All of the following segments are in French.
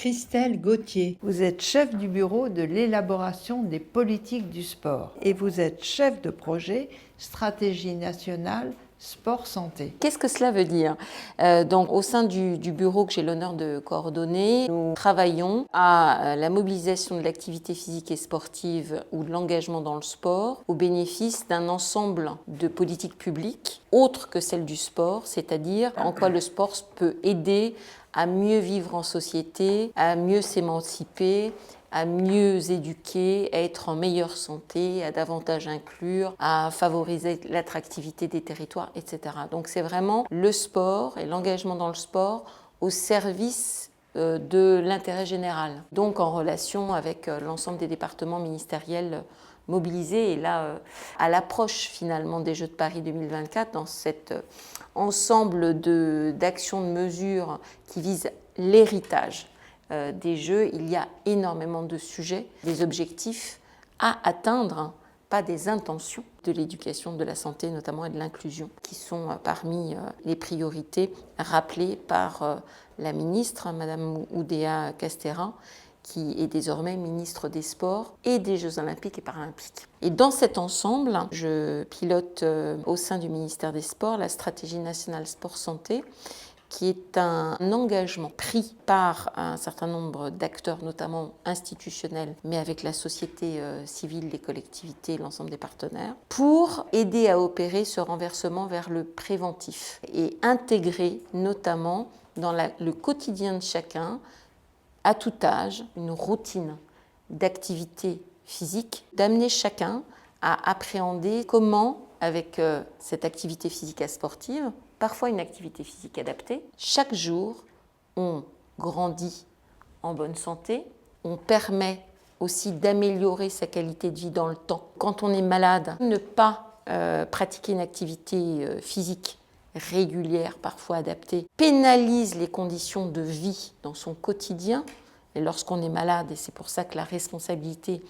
Christelle Gauthier. Vous êtes chef du bureau de l'élaboration des politiques du sport et vous êtes chef de projet Stratégie nationale sport-santé. Qu'est-ce que cela veut dire ? Donc, au sein du bureau que j'ai l'honneur de coordonner, nous travaillons à la mobilisation de l'activité physique et sportive ou de l'engagement dans le sport au bénéfice d'un ensemble de politiques publiques autres que celles du sport, c'est-à-dire en quoi le sport peut aider à mieux vivre en société, à mieux s'émanciper, à mieux éduquer, à être en meilleure santé, à davantage inclure, à favoriser l'attractivité des territoires, etc. Donc c'est vraiment le sport et l'engagement dans le sport au service de l'intérêt général. Donc en relation avec l'ensemble des départements ministériels mobilisés. Et là, à l'approche finalement des Jeux de Paris 2024, dans cet ensemble d'actions, de mesures qui visent l'héritage des Jeux, il y a énormément de sujets, des objectifs à atteindre, pas des intentions de l'éducation, de la santé notamment et de l'inclusion, qui sont parmi les priorités rappelées par la ministre, Madame Oudéa Castéra, qui est désormais ministre des Sports et des Jeux Olympiques et Paralympiques. Et dans cet ensemble, je pilote au sein du ministère des Sports la stratégie nationale sport-santé, qui est un engagement pris par un certain nombre d'acteurs, notamment institutionnels, mais avec la société civile, les collectivités, l'ensemble des partenaires, pour aider à opérer ce renversement vers le préventif et intégrer notamment dans le quotidien de chacun, à tout âge, une routine d'activité physique, d'amener chacun à appréhender comment, avec cette activité physique et sportive, parfois une activité physique adaptée, chaque jour, on grandit en bonne santé, on permet aussi d'améliorer sa qualité de vie dans le temps. Quand on est malade, ne pas pratiquer une activité physique régulière, parfois adaptée, pénalise les conditions de vie dans son quotidien. Et lorsqu'on est malade, et c'est pour ça que la responsabilité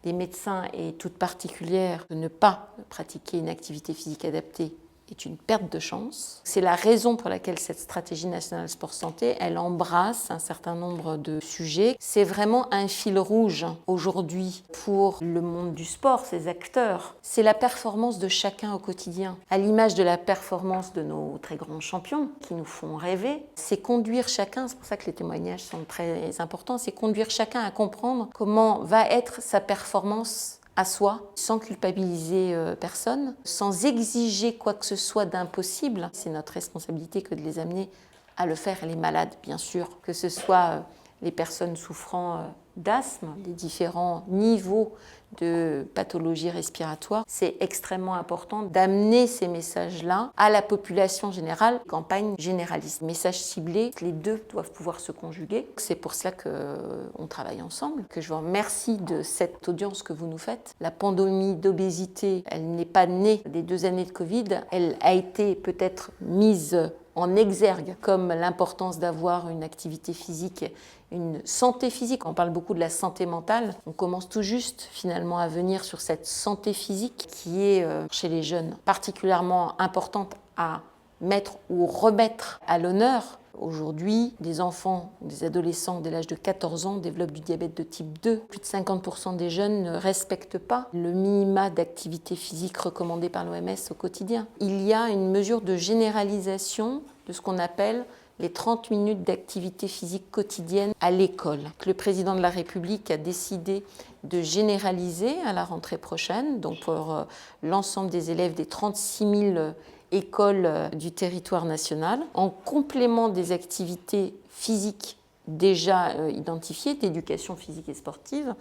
des médecins est toute particulière de ne pas pratiquer une activité physique adaptée, est une perte de chance. C'est la raison pour laquelle cette stratégie nationale sport-santé, elle embrasse un certain nombre de sujets. C'est vraiment un fil rouge aujourd'hui pour le monde du sport, ses acteurs. C'est la performance de chacun au quotidien. À l'image de la performance de nos très grands champions qui nous font rêver, c'est conduire chacun, c'est pour ça que les témoignages sont très importants, c'est conduire chacun à comprendre comment va être sa performance à soi, sans culpabiliser personne, sans exiger quoi que ce soit d'impossible. C'est notre responsabilité que de les amener à le faire, et les malades, bien sûr, que ce soit les personnes souffrant d'asthme, des différents niveaux de pathologie respiratoire. C'est extrêmement important d'amener ces messages-là à la population générale, campagne généraliste. Messages ciblés, les deux doivent pouvoir se conjuguer. C'est pour cela qu'on travaille ensemble, que je vous remercie de cette audience que vous nous faites. La pandémie d'obésité, elle n'est pas née des 2 années de Covid, elle a été peut-être mise en exergue comme l'importance d'avoir une activité physique, une santé physique. On parle beaucoup de la santé mentale. On commence tout juste finalement à venir sur cette santé physique qui est chez les jeunes particulièrement importante à mettre ou remettre à l'honneur. Aujourd'hui, des enfants, des adolescents dès l'âge de 14 ans développent du diabète de type 2. Plus de 50% des jeunes ne respectent pas le minima d'activité physique recommandé par l'OMS au quotidien. Il y a une mesure de généralisation de ce qu'on appelle les 30 minutes d'activité physique quotidienne à l'école. Le président de la République a décidé de généraliser à la rentrée prochaine, donc pour l'ensemble des élèves des 36 000 écoles du territoire national, en complément des activités physiques déjà identifiées, d'éducation physique et sportive,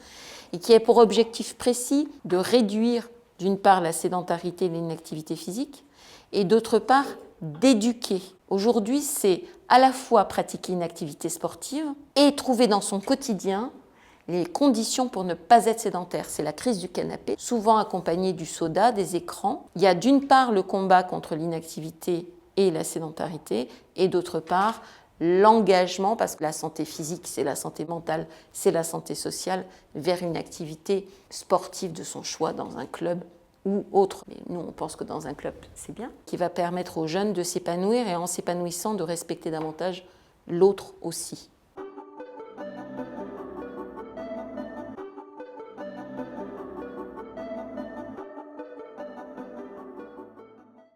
et qui a pour objectif précis de réduire d'une part la sédentarité et l'inactivité physique, et d'autre part d'éduquer. Aujourd'hui, c'est à la fois pratiquer une activité sportive et trouver dans son quotidien les conditions pour ne pas être sédentaire. C'est la crise du canapé, souvent accompagnée du soda, des écrans. Il y a d'une part le combat contre l'inactivité et la sédentarité, et d'autre part l'engagement, parce que la santé physique, c'est la santé mentale, c'est la santé sociale, vers une activité sportive de son choix dans un club ou autre. Mais nous, on pense que dans un club, c'est bien, qui va permettre aux jeunes de s'épanouir et en s'épanouissant, de respecter davantage l'autre aussi.